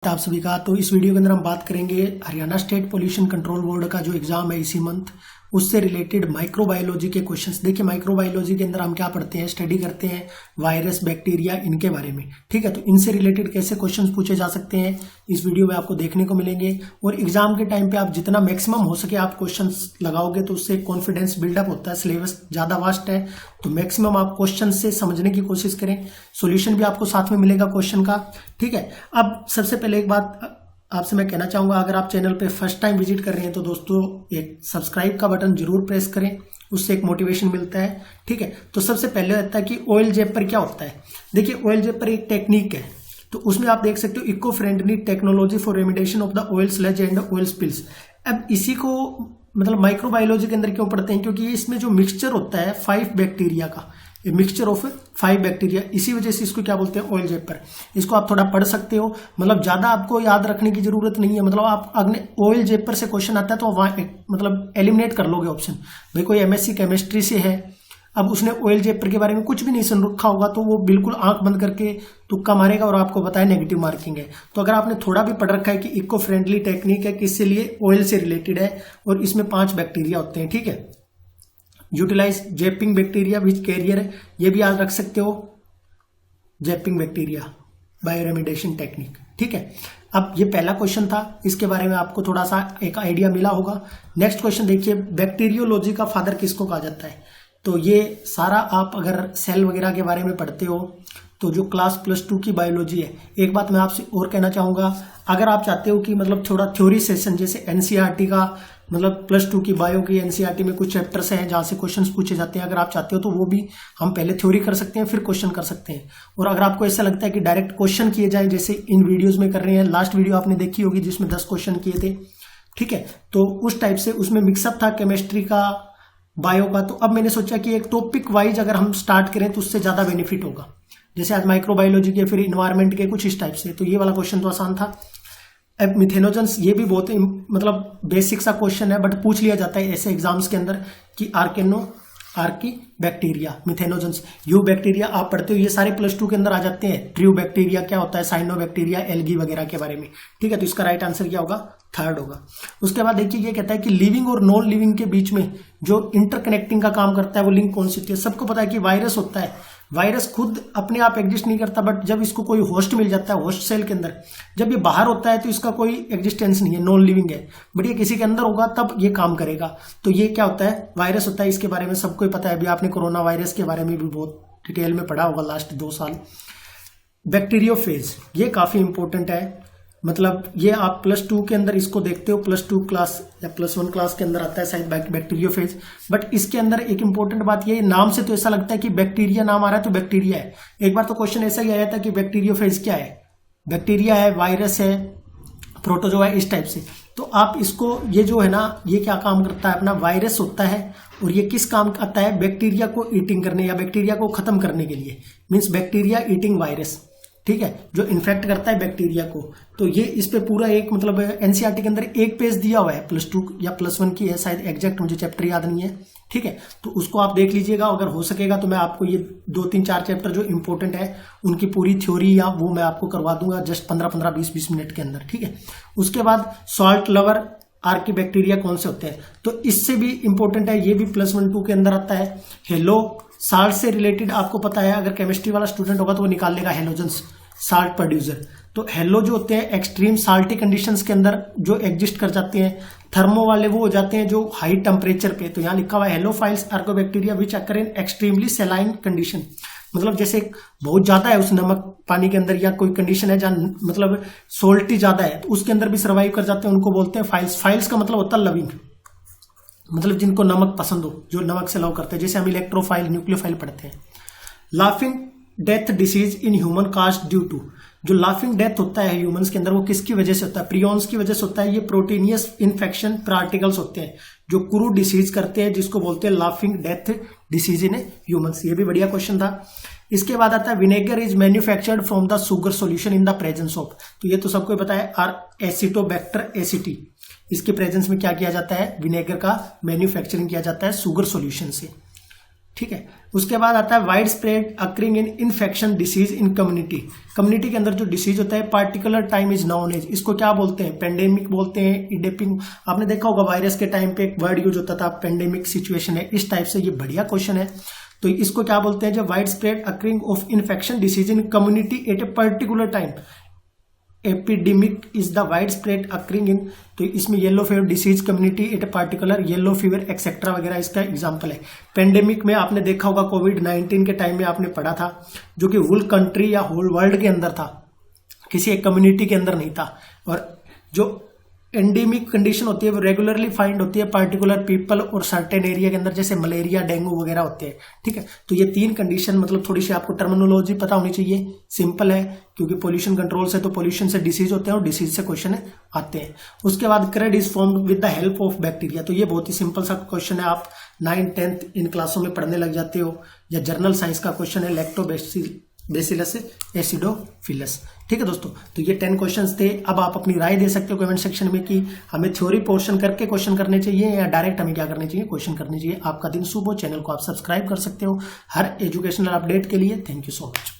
आप सभी का। तो इस वीडियो के अंदर हम बात करेंगे Haryana state pollution control board का जो एग्जाम है इसी मंथ, उससे रिलेटेड माइक्रोबायोलॉजी के क्वेश्चंस। देखिए माइक्रोबायोलॉजी के अंदर हम क्या पढ़ते हैं, स्टडी करते हैं वायरस, बैक्टीरिया, इनके बारे में। ठीक है, तो इनसे रिलेटेड कैसे क्वेश्चंस पूछे जा सकते हैं इस वीडियो में आपको देखने को मिलेंगे। और एग्जाम के टाइम पे आप जितना मैक्सिमम हो सके आप क्वेश्चंस लगाओगे तो उससे कॉन्फिडेंस बिल्डअप होता है। सिलेबस ज्यादा वास्ट है तो मैक्सिमम आप क्वेश्चन से समझने की कोशिश करें। सोल्यूशन भी आपको साथ में मिलेगा क्वेश्चन का। ठीक है, अब सबसे पहले एक बात आपसे मैं कहना चाहूंगा, अगर आप चैनल पे फर्स्ट टाइम विजिट कर रहे हैं तो दोस्तों एक सब्सक्राइब का बटन जरूर प्रेस करें, उससे एक मोटिवेशन मिलता है। ठीक है, तो सबसे पहले रहता है कि ऑयल जेपर क्या होता है। देखिए ऑयल जेपर एक टेक्निक है, तो उसमें आप देख सकते हो eco friendly technology for remediation of the oil sludge and oil spills. अब इसी को मतलब माइक्रोबायोलॉजी के अंदर क्यों पढ़ते हैं, क्योंकि इसमें जो मिक्सचर होता है 5 बैक्टीरिया का, मिक्सचर ऑफ 5 बैक्टीरिया, इसी वजह से इसको क्या बोलते हैं, ऑयल जेपर। इसको आप थोड़ा पढ़ सकते हो, मतलब ज्यादा आपको याद रखने की जरूरत नहीं है। मतलब आप अगर ऑयल जेपर से क्वेश्चन आता है तो वहां मतलब एलिमिनेट कर लोगे ऑप्शन। भाई कोई एमएससी केमिस्ट्री से है, अब उसने ऑयल जेपर के बारे में कुछ भी नहीं सुन रखा होगा तो वो बिल्कुल आंख बंद करके तुक्का मारेगा और आपको बताए नेगेटिव मार्किंग है। तो अगर आपने थोड़ा भी पढ़ रखा है कि इको फ्रेंडली टेक्निक है, किससे लिए, ऑयल से रिलेटेड है और इसमें 5 बैक्टीरिया होते हैं। ठीक है, यूटिलाइज जेपिंग बैक्टीरिया विच कैरियर, ये भी याद रख सकते हो, जेपिंग बैक्टीरिया बायोरेमिडिएशन टेक्निक। ठीक है, अब ये पहला क्वेश्चन था, इसके बारे में आपको थोड़ा सा एक आइडिया मिला होगा। नेक्स्ट क्वेश्चन देखिए, बैक्टीरियोलॉजी का फादर किसको कहा जाता है। तो ये सारा आप अगर सेल वगैरह के बारे में पढ़ते हो तो जो क्लास +2 की बायोलॉजी है। एक बात मैं आपसे और कहना चाहूंगा, अगर आप चाहते हो कि मतलब थोड़ा थ्योरी सेशन जैसे एनसीईआरटी का, मतलब +2 की बायो की एनसीईआरटी में कुछ चैप्टर्स हैं जहां से क्वेश्चंस पूछे जाते हैं, अगर आप चाहते हो तो वो भी हम पहले थ्योरी कर सकते हैं फिर क्वेश्चन कर सकते हैं। और अगर आपको ऐसा लगता है कि डायरेक्ट क्वेश्चन किए जाए जैसे इन वीडियोज में कर रहे हैं, लास्ट वीडियो आपने देखी होगी जिसमें 10 क्वेश्चन किए थे। ठीक है, तो उस टाइप से उसमें मिक्सअप था केमिस्ट्री का, बायो का। तो अब मैंने सोचा कि एक टॉपिक वाइज अगर हम स्टार्ट करें तो उससे ज्यादा बेनिफिट होगा, जैसे आज माइक्रोबायोलॉजी के, फिर इन्वायरमेंट के, कुछ इस टाइप से। तो ये वाला क्वेश्चन तो आसान था। अब मिथेनोजेंस, ये भी बहुत मतलब बेसिक सा क्वेश्चन है, बट पूछ लिया जाता है ऐसे एग्जाम्स के अंदर कि Archie bacteria, methanogens, you bacteria आप पढ़ते हो, ये सारे +2 के अंदर आ जाते हैं। ट्रू बैक्टीरिया क्या होता है, साइनो बैक्टीरिया, एल्गी वगैरह के बारे में। ठीक है, तो इसका राइट आंसर क्या होगा, 3rd होगा। उसके बाद देखिए ये कहता है कि लिविंग और नॉन लिविंग के बीच में जो इंटरकनेक्टिंग का काम करता है वो लिंक कौन सी होती है। सबको पता है कि वायरस होता है, वायरस खुद अपने आप एग्जिस्ट नहीं करता, बट जब इसको कोई होस्ट मिल जाता है, होस्ट सेल के अंदर, जब ये बाहर होता है तो इसका कोई एग्जिस्टेंस नहीं है, नॉन लिविंग है, बट ये किसी के अंदर होगा तब ये काम करेगा। तो ये क्या होता है, वायरस होता है। इसके बारे में सबको पता है, अभी आपने कोरोना वायरस के बारे में भी बहुत डिटेल में पढ़ा होगा लास्ट 2 साल। बैक्टीरियोफेज, ये काफी इंपॉर्टेंट है, मतलब ये आप +2 के अंदर इसको देखते हो, +2 क्लास या +1 क्लास के अंदर आता है शायद बैक्टीरियोफेज। बट इसके अंदर एक इंपॉर्टेंट बात ये, नाम से तो ऐसा लगता है कि बैक्टीरिया नाम आ रहा है तो बैक्टीरिया है। एक बार तो क्वेश्चन ऐसा ही आया था कि बैक्टीरियोफेज क्या है, बैक्टीरिया है, वायरस है, प्रोटोजोआ है, इस टाइप से। तो आप इसको, ये जो है ना, ये क्या काम करता है, अपना वायरस होता है और ये किस काम आता है, बैक्टीरिया को ईटिंग करने या बैक्टीरिया को खत्म करने के लिए, मीन्स बैक्टीरिया ईटिंग वायरस। ठीक है, जो इन्फेक्ट करता है बैक्टीरिया को। तो ये इस पे पूरा एक मतलब एनसीईआरटी के अंदर एक पेज दिया हुआ है, +2 या +1 की है शायद, एग्जैक्ट मुझे चैप्टर याद नहीं है। ठीक है, तो उसको आप देख लीजिएगा, अगर हो सकेगा तो मैं आपको ये 2-3-4 चैप्टर जो इंपॉर्टेंट है उनकी पूरी थ्योरी या वो मैं आपको करवा दूंगा जस्ट 15-15, 20-20 मिनट के अंदर। ठीक है, उसके बाद सॉल्ट लवर आर्की बैक्टीरिया कौन से होते हैं, तो इससे भी इंपॉर्टेंट है, ये भी +1-2 के अंदर आता है। हेलो साल्ट से रिलेटेड आपको पता है, अगर केमिस्ट्री वाला स्टूडेंट होगा तो वो निकाल लेगा हेलोजेंस, साल्ट प्रोड्यूसर। तो हेलो जो होते हैं एक्सट्रीम साल्टी कंडीशंस के अंदर जो एग्जिस्ट कर जाते हैं। थर्मो वाले वो हो जाते हैं जो हाई टेम्परेचर पे। तो यहाँ लिखा हुआ है halophiles archaebacteria which occur in extremely saline condition, मतलब जैसे बहुत ज्यादा है उस नमक पानी के अंदर या कोई कंडीशन है जहां मतलब सोल्टी ज्यादा है तो उसके अंदर भी सर्वाइव कर जाते हैं, उनको बोलते हैं फाइल्स। फाइल्स का मतलब होता है लविंग, मतलब जिनको नमक पसंद हो, जो नमक से लव करते हैं, जैसे हम इलेक्ट्रोफाइल, न्यूक्लियोफाइल पढ़ते हैं। Laughing death disease in human caused due to, जो लाफिंग डेथ होता है ह्यूमंस के अंदर वो किसकी वजह से होता है, प्रियॉन्स की वजह से होता है। ये प्रोटीनियस इन्फेक्शन पार्टिकल्स होते हैं जो क्रू डिसीज करते हैं, जिसको बोलते हैं laughing death disease in humans. ये भी बढ़िया क्वेश्चन था। इसके बाद आता है vinegar is manufactured from the sugar solution in the presence of, तो ये तो सबको पता है, एसिटोबैक्टर एसिटी, इसके प्रेजेंस में क्या किया जाता है, विनेगर का मैन्युफैक्चरिंग किया जाता है शुगर सॉल्यूशन से। ठीक है। उसके बाद आता है wide spread occurring in infection disease in community. Community के अंदर जो डिसीज होता है particular time is known as, इसको क्या बोलते हैं, पेंडेमिक बोलते हैं, इडेपिंग। आपने देखा होगा वायरस के टाइम पे एक वर्ड यूज होता था, पेंडेमिक सिचुएशन है, इस टाइप से। ये बढ़िया क्वेश्चन है। तो इसको क्या बोलते हैं, जब wide spread occurring of infection disease in community at a particular time. Epidemic is the wide spread occurring इन, तो इसमें yellow fever disease community at a particular, yellow fever etcetera वगैरह इसका एग्जांपल है। पेंडेमिक में आपने देखा होगा कोविड-19 के टाइम में आपने पढ़ा था, जो कि होल कंट्री या होल वर्ल्ड के अंदर था, किसी एक कम्युनिटी के अंदर नहीं था। और जो एंडेमिक कंडीशन होती है वो रेगुलरली फाइंड होती है पार्टिकुलर पीपल और सर्टेन एरिया के अंदर, जैसे मलेरिया, डेंगू वगैरह होते हैं। ठीक है, तो ये 3 कंडीशन, मतलब थोड़ी सी आपको टर्मिनोलॉजी पता होनी चाहिए। सिंपल है, क्योंकि पोल्यूशन कंट्रोल से, तो पोल्यूशन से डिसीज होते हैं और डिसीज से क्वेश्चन आते हैं। उसके बाद क्रड is formed with the help of bacteria, तो ये बहुत ही सिंपल सा क्वेश्चन है, आप 9th 10th इन क्लासों में पढ़ने लग जाते हो, या जर्नल साइंस का क्वेश्चन है, लैक्टोबैसिलस एसिडोफिलस। ठीक है दोस्तों, तो ये 10 क्वेश्चंस थे। अब आप अपनी राय दे सकते हो कमेंट सेक्शन में कि हमें थ्योरी पोर्शन करके क्वेश्चन करने चाहिए या डायरेक्ट हमें क्या करने चाहिए, क्वेश्चन करने चाहिए। आपका दिन शुभ हो। चैनल को आप सब्सक्राइब कर सकते हो हर एजुकेशनल अपडेट के लिए। Thank you so much.